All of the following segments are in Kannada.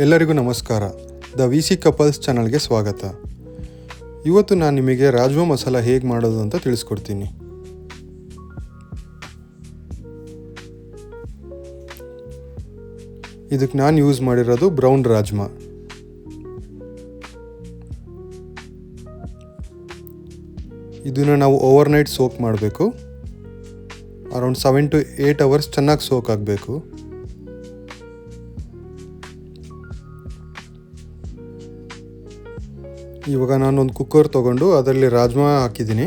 ಎಲ್ಲರಿಗೂ ನಮಸ್ಕಾರ. ದ ವಿ ಸಿ ಕಪಲ್ಸ್ ಚಾನಲ್ಗೆ ಸ್ವಾಗತ. ಇವತ್ತು ನಾನು ನಿಮಗೆ ರಾಜ್ಮಾ ಮಸಾಲ ಹೇಗೆ ಮಾಡೋದು ಅಂತ ತಿಳಿಸ್ಕೊಡ್ತೀನಿ. ಇದಕ್ಕೆ ನಾನು ಯೂಸ್ ಮಾಡಿರೋದು ಬ್ರೌನ್ ರಾಜ್ಮಾ. ಇದನ್ನು ನಾವು ಓವರ್ನೈಟ್ ಸೋಕ್ ಮಾಡಬೇಕು. ಅರೌಂಡ್ 7 to 8 hours ಚೆನ್ನಾಗಿ ಸೋಕ್ ಆಗಬೇಕು. ಇವಾಗ ನಾನೊಂದು ಕುಕ್ಕರ್ ತೊಗೊಂಡು ಅದರಲ್ಲಿ ರಾಜ್ಮಾ ಹಾಕಿದ್ದೀನಿ.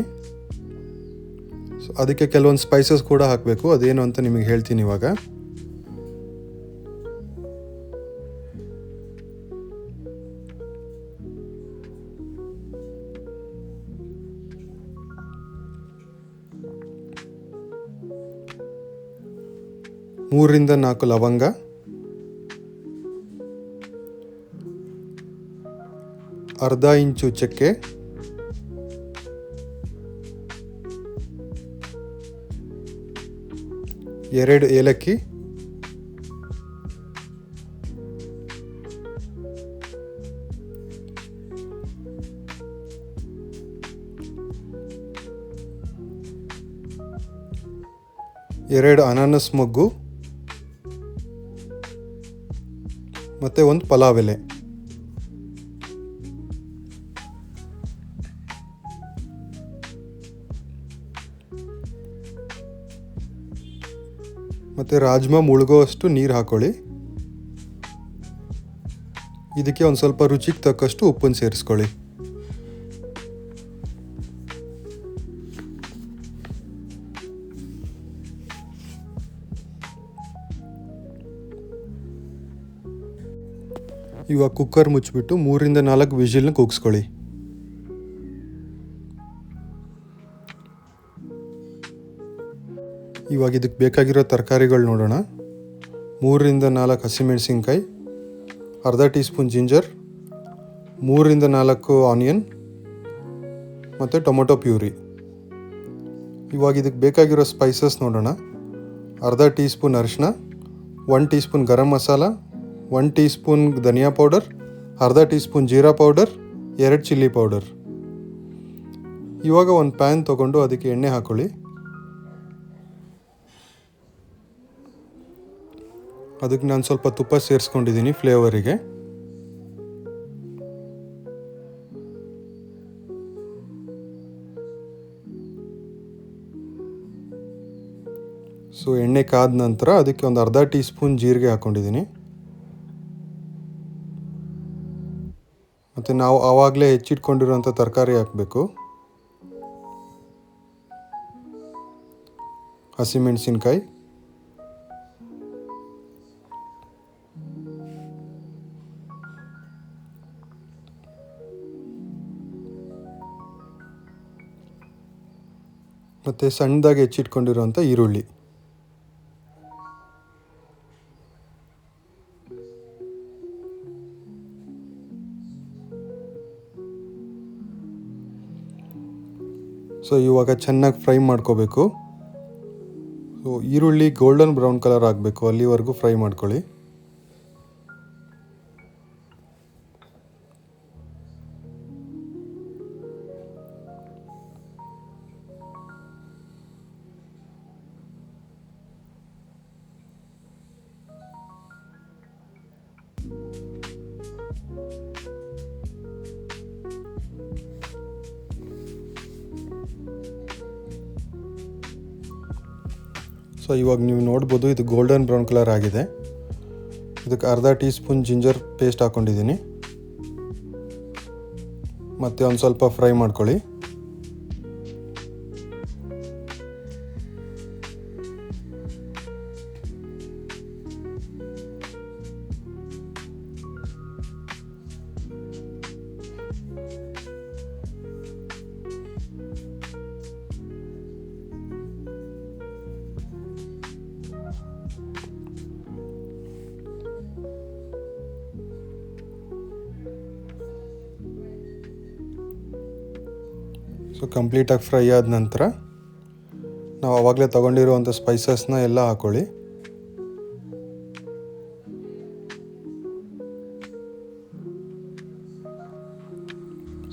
ಅದಕ್ಕೆ ಕೆಲವೊಂದು ಸ್ಪೈಸಸ್ ಕೂಡ ಹಾಕಬೇಕು. ಅದೇನು ಅಂತ ನಿಮಗೆ ಹೇಳ್ತೀನಿ ಇವಾಗ. ಮೂರರಿಂದ 4 ಲವಂಗ, ಅರ್ಧ ಇಂಚು ಚಕ್ಕೆ, 2 ಏಲಕ್ಕಿ, ಎರಡು ಅನಾನಸ್ ಮೊಗ್ಗು ಮತ್ತು ಒಂದು ಪಲಾವ್ ಎಲೆ. ಮತ್ತು ರಾಜ್ಮಾ ಮುಳುಗೋವಷ್ಟು ನೀರು ಹಾಕೊಳ್ಳಿ. ಇದಕ್ಕೆ ಒಂದು ಸ್ವಲ್ಪ ರುಚಿಗೆ ತಕ್ಕಷ್ಟು ಉಪ್ಪನ್ನು ಸೇರಿಸ್ಕೊಳ್ಳಿ. ಇವಾಗ ಕುಕ್ಕರ್ ಮುಚ್ಚಿಬಿಟ್ಟು 3ರಿಂದ 4 ವಿಜಿಲ್ನ ಕೂಗಿಸ್ಕೊಳ್ಳಿ. ಇವಾಗ ಇದಕ್ಕೆ ಬೇಕಾಗಿರೋ ತರಕಾರಿಗಳು ನೋಡೋಣ. 3ರಿಂದ 4 ಹಸಿಮೆಣಸಿನ್ಕಾಯಿ, ಅರ್ಧ ಟೀ ಸ್ಪೂನ್ ಜಿಂಜರ್, 3ರಿಂದ 4 ಆನಿಯನ್ ಮತ್ತು ಟೊಮೊಟೊ ಪ್ಯೂರಿ. ಇವಾಗ ಇದಕ್ಕೆ ಬೇಕಾಗಿರೋ ಸ್ಪೈಸಸ್ ನೋಡೋಣ. ಅರ್ಧ ಟೀ ಸ್ಪೂನ್ ಅರಿಶಿನ, 1 tea spoon garam masala, 1 tea spoon ಧನಿಯಾ ಪೌಡರ್, ಅರ್ಧ tea spoon jeera powder, 2 chilli powder. ಇವಾಗ ಒಂದು ಪ್ಯಾನ್ ತೊಗೊಂಡು ಅದಕ್ಕೆ ಎಣ್ಣೆ ಹಾಕೊಳ್ಳಿ. ಅದಕ್ಕೆ ನಾನು ಸ್ವಲ್ಪ ತುಪ್ಪ ಸೇರಿಸ್ಕೊಂಡಿದ್ದೀನಿ ಫ್ಲೇವರಿಗೆ. ಸೊ ಎಣ್ಣೆ ಕಾದ ನಂತರ ಅದಕ್ಕೆ ಒಂದು ಅರ್ಧ ಟೀ ಸ್ಪೂನ್ ಜೀರಿಗೆ ಹಾಕ್ಕೊಂಡಿದ್ದೀನಿ. ಮತ್ತು ನಾವು ಆವಾಗಲೇ ಹೆಚ್ಚಿಟ್ಕೊಂಡಿರೋಂಥ ತರಕಾರಿ ಹಾಕಬೇಕು. ಹಸಿಮೆಣಸಿನ್ಕಾಯಿ, ಮತ್ತು ಸಣ್ಣದಾಗಿ ಹೆಚ್ಚಿಟ್ಕೊಂಡಿರೋಂಥ ಈರುಳ್ಳಿ. ಸೊ ಇವಾಗ ಚೆನ್ನಾಗಿ ಫ್ರೈ ಮಾಡ್ಕೋಬೇಕು. ಸೊ ಈರುಳ್ಳಿ ಗೋಲ್ಡನ್ ಬ್ರೌನ್ ಕಲರ್ ಆಗಬೇಕು, ಅಲ್ಲಿವರೆಗೂ ಫ್ರೈ ಮಾಡ್ಕೊಳ್ಳಿ. ಸೊ ಇವಾಗ ನೀವು ನೋಡ್ಬೋದು ಇದು ಗೋಲ್ಡನ್ ಬ್ರೌನ್ ಕಲರ್ ಆಗಿದೆ. ಇದಕ್ಕೆ ಅರ್ಧ ಟೀ ಸ್ಪೂನ್ ಜಿಂಜರ್ ಪೇಸ್ಟ್ ಹಾಕ್ಕೊಂಡಿದ್ದೀನಿ. ಮತ್ತು ಒಂದು ಸ್ವಲ್ಪ ಫ್ರೈ ಮಾಡ್ಕೊಳ್ಳಿ. ಸೊ ಕಂಪ್ಲೀಟಾಗಿ ಫ್ರೈ ಆದ ನಂತರ ನಾವು ಆವಾಗಲೇ ತೊಗೊಂಡಿರುವಂಥ ಸ್ಪೈಸಸ್ನ ಎಲ್ಲ ಹಾಕ್ಕೊಳ್ಳಿ.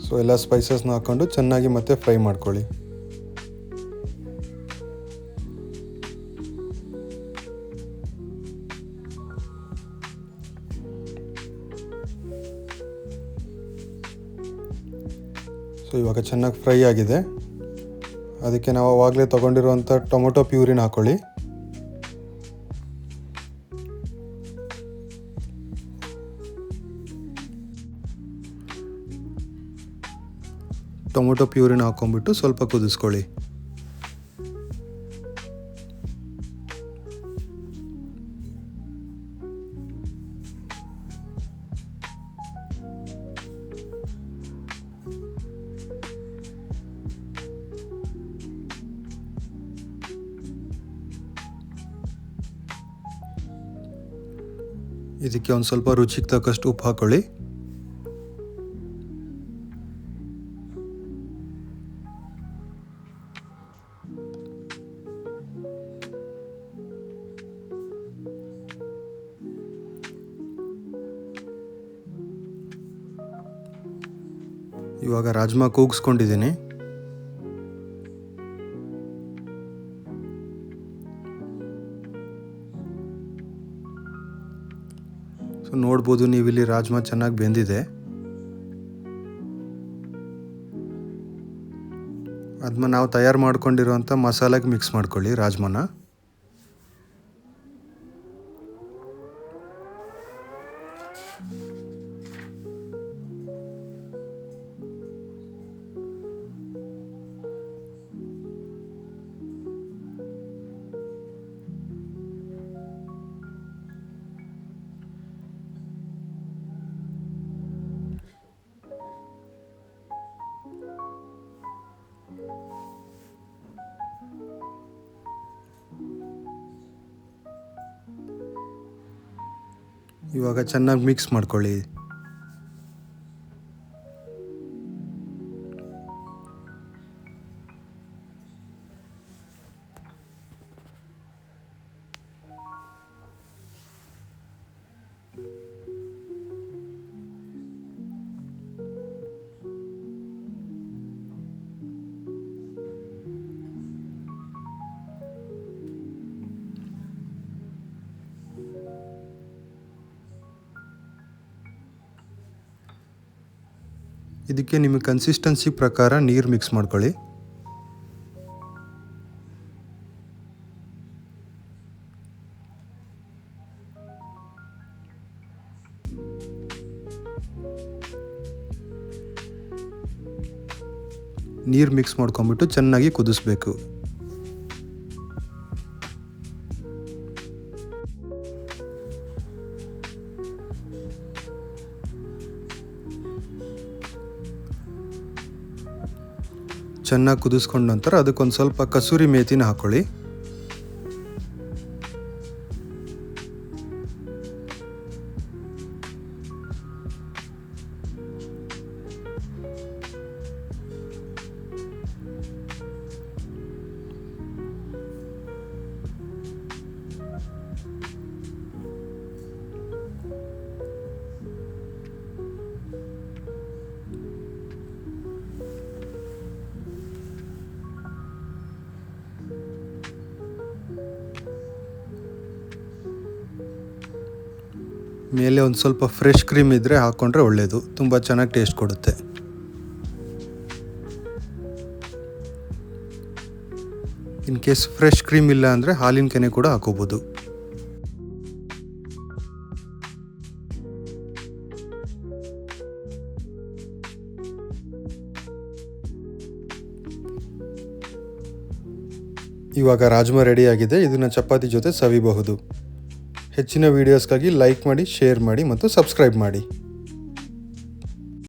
ಸೊ ಎಲ್ಲ ಸ್ಪೈಸಸ್ನ ಹಾಕ್ಕೊಂಡು ಚೆನ್ನಾಗಿ ಮತ್ತೆ ಫ್ರೈ ಮಾಡ್ಕೊಳ್ಳಿ. ಸೊ ಇವಾಗ ಚೆನ್ನಾಗಿ ಫ್ರೈ ಆಗಿದೆ. ಅದಕ್ಕೆ ನಾವು ಆವಾಗಲೇ ತೊಗೊಂಡಿರುವಂಥ ಟೊಮೊಟೊ ಪ್ಯೂರಿನ ಹಾಕ್ಕೊಳ್ಳಿ. ಟೊಮೊಟೊ ಪ್ಯೂರಿನ ಹಾಕ್ಕೊಂಬಿಟ್ಟು ಸ್ವಲ್ಪ ಕುದಿಸ್ಕೊಳ್ಳಿ. ಇದಕ್ಕೆ ಒಂದು ಸ್ವಲ್ಪ ರುಚಿಗೆ ತಕ್ಕಷ್ಟು ಉಪ್ಪು ಹಾಕ್ಕೊಳ್ಳಿ. ಇವಾಗ ರಾಜ್ಮಾ ಕೂಗಿಸ್ಕೊಂಡಿದ್ದೀನಿ. ಸೊ ನೋಡ್ಬೋದು ನೀವಿಲ್ಲಿ ರಾಜ್ಮಾ ಚೆನ್ನಾಗಿ ಬೆಂದಿದೆ. ಅದನ್ನ ನಾವು ತಯಾರು ಮಾಡ್ಕೊಂಡಿರೋಂಥ ಮಸಾಲೆಗೆ ಮಿಕ್ಸ್ ಮಾಡ್ಕೊಳ್ಳಿ ರಾಜ್ಮಾನ. ಇವಾಗ ಚೆನ್ನಾಗಿ ಮಿಕ್ಸ್ ಮಾಡ್ಕೊಳ್ಳಿ. ಇದಕ್ಕೆ ನಿಮಗೆ ಕನ್ಸಿಸ್ಟೆನ್ಸಿ ಪ್ರಕಾರ ನೀರು ಮಿಕ್ಸ್ ಮಾಡ್ಕೊಳ್ಳಿ. ನೀರು ಮಿಕ್ಸ್ ಮಾಡ್ಕೊಂಬಿಟ್ಟು ಚೆನ್ನಾಗಿ ಕುದಿಸ್ಬೇಕು. ಚೆನ್ನಾಗಿ ಕುದಿಸ್ಕೊಂಡ ನಂತರ ಅದಕ್ಕೊಂದು ಸ್ವಲ್ಪ ಕಸೂರಿ ಮೇಥಿನ ಹಾಕ್ಕೊಳ್ಳಿ. ಮೇಲೆ ಒಂದು ಸ್ವಲ್ಪ ಫ್ರೆಶ್ ಕ್ರೀಮ್ ಇದ್ದರೆ ಹಾಕ್ಕೊಂಡ್ರೆ ಒಳ್ಳೆಯದು, ತುಂಬ ಚೆನ್ನಾಗಿ ಟೇಸ್ಟ್ ಕೊಡುತ್ತೆ. ಇನ್ ಕೇಸ್ ಫ್ರೆಶ್ ಕ್ರೀಮ್ ಇಲ್ಲ ಅಂದರೆ ಹಾಲಿನ ಕೆನೆ ಕೂಡ ಹಾಕೋಬೋದು. ಇವಾಗ ರಾಜ್ಮಾ ರೆಡಿಯಾಗಿದೆ. ಇದನ್ನು ಚಪಾತಿ ಜೊತೆ ಸವಿಬಹುದು. ಹೆಚ್ಚಿನ ವೀಡಿಯೋಸ್ಗಾಗಿ ಲೈಕ್ ಮಾಡಿ, ಶೇರ್ ಮಾಡಿ ಮತ್ತು ಸಬ್ಸ್ಕ್ರೈಬ್ ಮಾಡಿ.